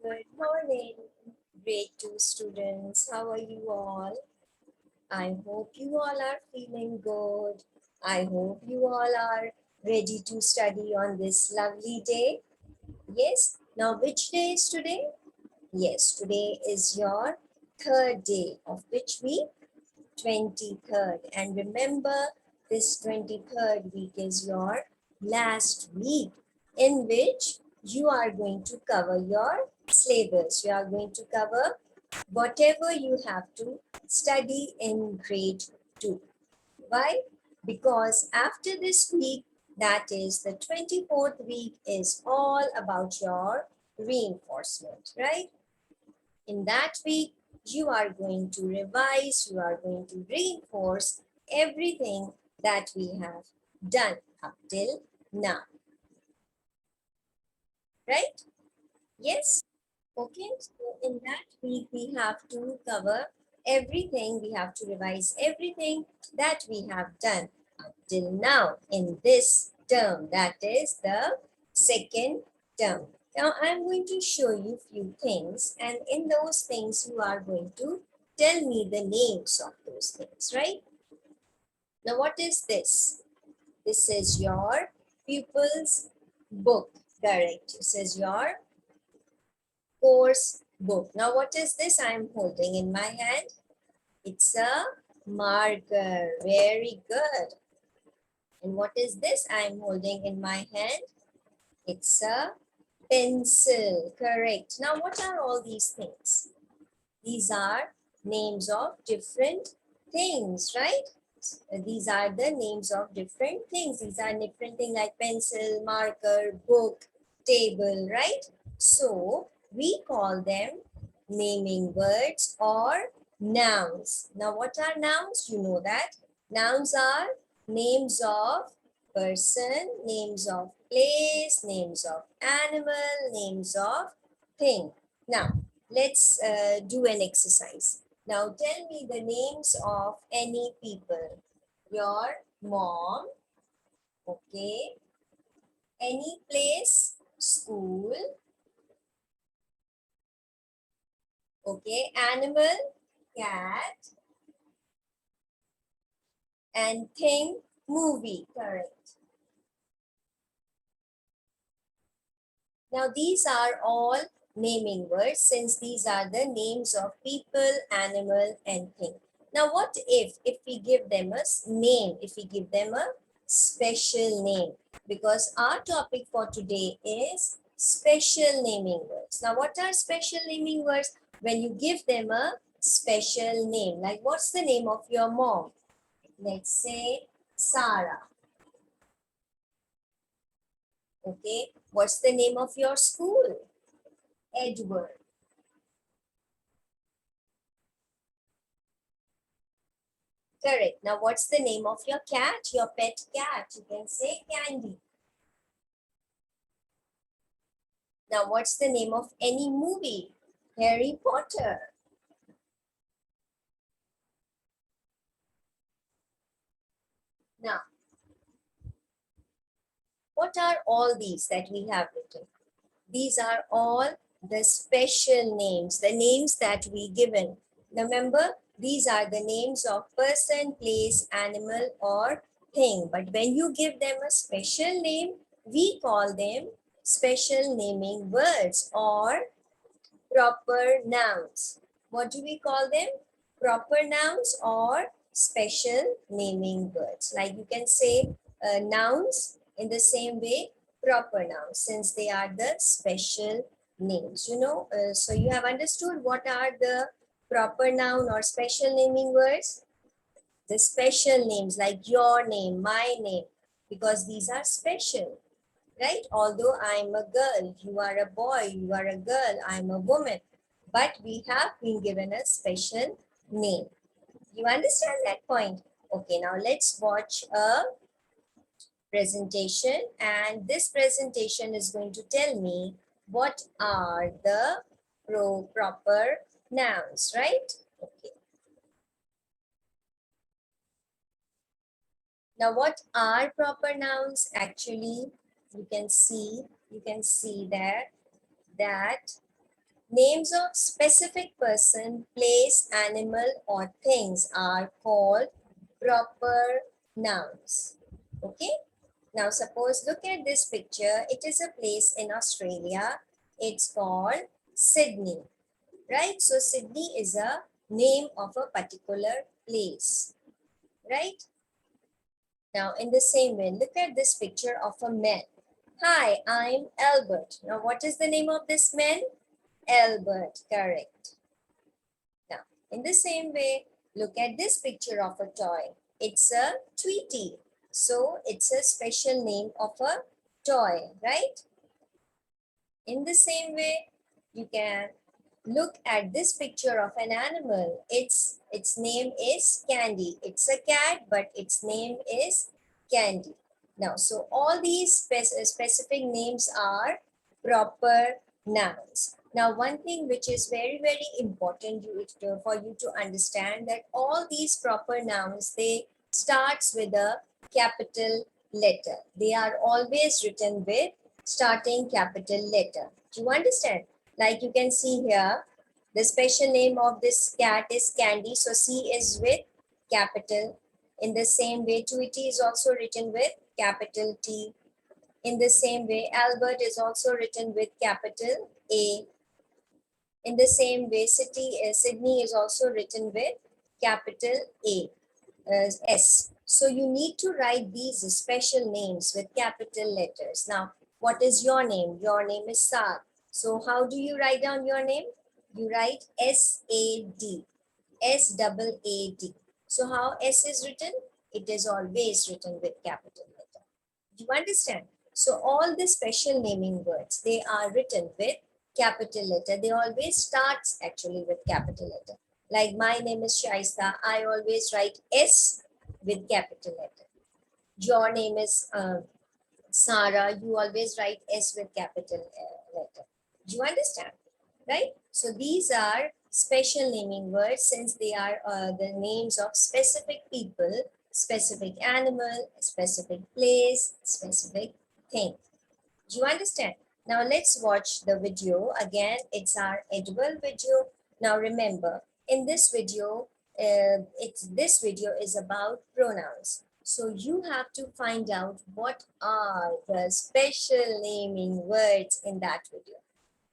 Good morning, grade 2 students. How are you all? I hope you all are feeling good. I hope you all are ready to study on this lovely day. Yes, now which day is today? Yes, today is your third day of which week? 23rd. And remember, this 23rd week is your last week in which you are going to cover your syllabus. You are going to cover whatever you have to study in grade 2. Why? Because after this week, that is the 24th week, is all about your reinforcement, right? In that week, you are going to revise, you are going to reinforce everything that we have done up till now, right? Yes? Okay, so in that week, we have to cover everything, we have to revise everything that we have done up till now in this term, that is the second term. Now, I'm going to show you few things, and in those things, you are going to tell me the names of those things, right? Now, what is this? This is your pupil's book, correct? This is your course book. Now, what is this I'm holding in my hand? It's a marker. Very good. And what is this I'm holding in my hand? It's a pencil. Correct. Now, what are all these things? These are names of different things, right? These are the names of different things. These are different things like pencil, marker, book, table, right? So we call them naming words or nouns. Now what are nouns? You know that. Nouns are names of person, names of place, names of animal, names of thing. Now let's do an exercise. Now tell me the names of any people. Your mom, okay. Any place, school, okay. Animal, cat, and thing, movie, correct. Now these are all naming words since these are the names of people, animal, and thing. Now what if we give them a name, if we give them a special name? Because our topic for today is special naming words. Now what are special naming words? When you give them a special name, like what's the name of your mom? Let's say Sarah. Okay, what's the name of your school? Edward. Correct. Now, what's the name of your cat? Your pet cat. You can say Candy. Now, what's the name of any movie? Harry Potter. Now, what are all these that we have written? These are all the special names, the names that we given. Remember, these are the names of person, place, animal, or thing. But when you give them a special name, we call them special naming words or proper nouns. What do we call them? Proper nouns or special naming words. Like you can say nouns in the same way, proper nouns, since they are the special names. So you have understood what are the proper noun or special naming words? The special names like your name, my name, because these are special, right? Although I'm a girl, you are a boy, you are a girl, I'm a woman, but we have been given a special name. You understand that point? Okay, now let's watch a presentation, and this presentation is going to tell me what are the proper nouns, right? Okay. Now, what are proper nouns? Actually, you can see there that Names of specific person, place, animal, or things are called proper nouns. Okay. Now suppose look at this picture. It is a place in Australia. It's called Sydney. Right? So Sydney is a name of a particular place. Right? Now in the same way, look at this picture of a man. Hi, I'm Albert. Now what is the name of this man? Albert, correct. Now, in the same way, look at this picture of a toy. It's a Tweety. So, it's a special name of a toy, right? In the same way, you can look at this picture of an animal. Its name is Candy. It's a cat, but its name is Candy. Now, so all these specific names are proper nouns. Now, one thing which is very, very important for you to understand that all these proper nouns, they starts with a capital letter. They are always written with starting capital letter. Do you understand? Like you can see here, the special name of this cat is Candy. So C is with capital. In the same way, Tweety is also written with capital T. In the same way, Albert is also written with capital A. In the same way, Sydney is also written with capital A, S. So you need to write these special names with capital letters. Now, what is your name? Your name is Saad. So how do you write down your name? You write S-A-D, S-double-A-D. So how S is written? It is always written with capital letter. Do you understand? So all the special naming words, they are written with capital letter. They always starts actually with capital letter. Like my name is Shaista. I always write S with capital letter. Your name is Sarah. You always write S with capital letter. Do you understand? Right? So these are special naming words since they are the names of specific people, specific animal, specific place, specific thing. Do you understand? Now let's watch the video again. It's our edible video. Now remember, in this video, this video is about pronouns. So you have to find out what are the special naming words in that video.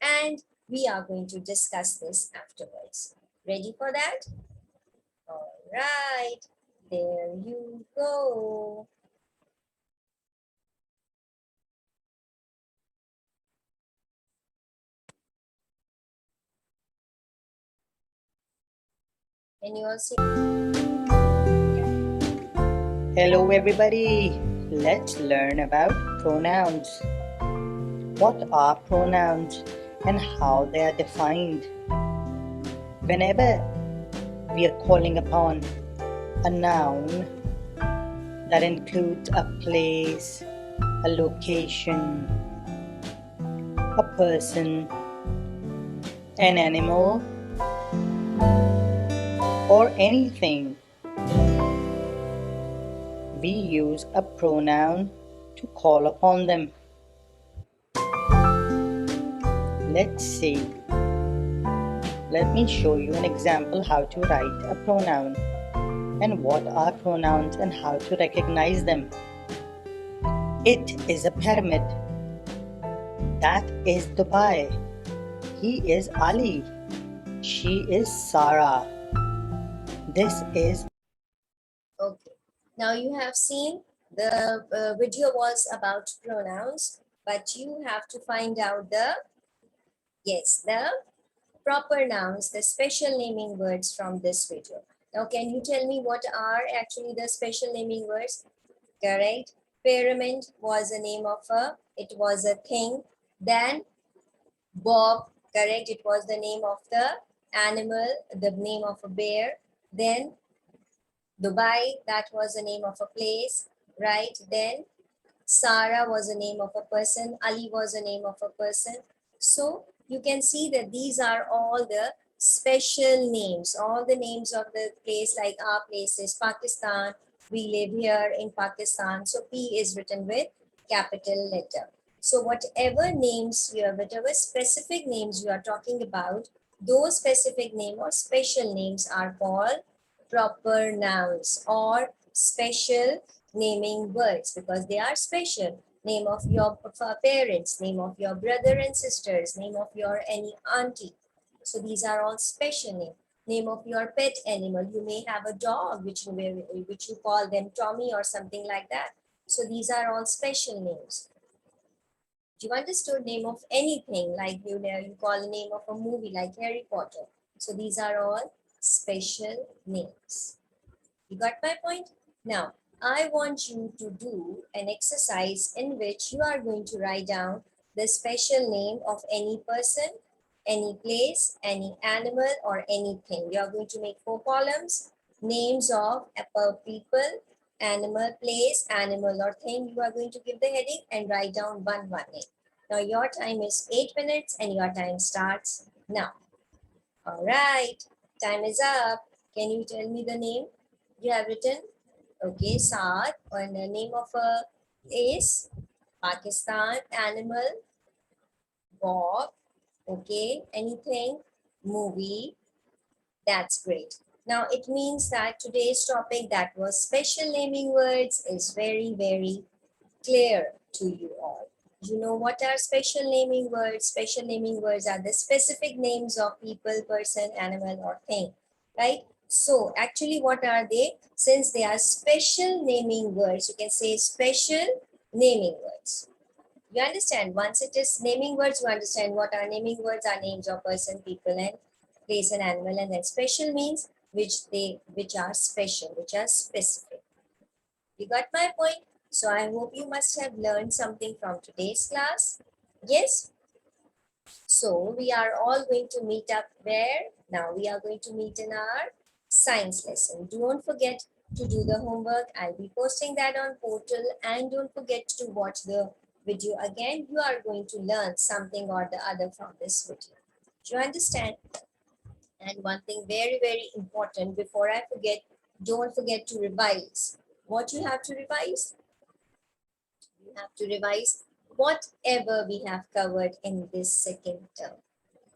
And we are going to discuss this afterwards. Ready for that? All right, there you go. Can you all see? Hello everybody, let's learn about pronouns. What are pronouns and how they are defined? Whenever we are calling upon a noun that includes a place, a location, a person, an animal, or anything, we use a pronoun to call upon them. Let's see. Let me show you an example how to write a pronoun and what are pronouns and how to recognize them. It is a pyramid. That is Dubai. He is Ali. She is Sarah. This is... Okay. Now you have seen the video was about pronouns, but you have to find out the proper nouns, the special naming words from this video. Now, can you tell me what are actually the special naming words? Correct. Pyramid was a name of it was a thing. Then Bob, correct. It was the name of the animal, the name of a bear. Then Dubai, that was the name of a place, right? Then Sarah was the name of a person. Ali was the name of a person. So you can see that these are all the special names, all the names of the place, like our place is Pakistan. We live here in Pakistan. So P is written with capital letter. So whatever names you are, whatever specific names you are talking about, those specific name or special names are called proper nouns or special naming words because they are special. Name of your parents, name of your brother and sisters, name of your any auntie. So these are all special names. Name of your pet animal. You may have a dog which you call them Tommy or something like that. So these are all special names. You understood name of anything like you call the name of a movie like Harry Potter. So these are all special names. You got my point? Now, I want you to do an exercise in which you are going to write down the special name of any person, any place, any animal, or anything. You are going to make 4 columns, names of people, animal, place, animal, or thing. You are going to give the heading and write down one name. Now, your time is 8 minutes and your time starts now. All right, time is up. Can you tell me the name you have written? Okay, Saad, and the name of a place, Pakistan, animal, Bob, okay, anything, movie, that's great. Now it means that today's topic that was special naming words is very, very clear to you all. You know what are special naming words? Special naming words are the specific names of people, person, animal, or thing, right? So actually what are they? Since they are special naming words, you can say special naming words. You understand? Once it is naming words, you understand what are naming words are names of person, people, and place and animal, and then special means which are special, which are specific. You got my point? So I hope you must have learned something from today's class. Yes? So we are all going to meet up where? Now we are going to meet in our science lesson. Don't forget to do the homework. I'll be posting that on portal and don't forget to watch the video again. You are going to learn something or the other from this video. Do you understand? And one thing very, very important before I forget, don't forget to revise. What you have to revise? You have to revise whatever we have covered in this second term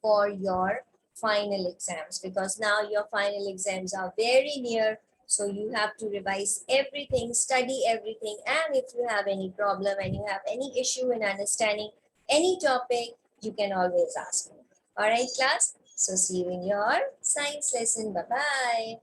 for your final exams because now your final exams are very near. So you have to revise everything, study everything. And if you have any problem and you have any issue in understanding any topic, you can always ask me. All right, class. So see you in your science lesson. Bye-bye.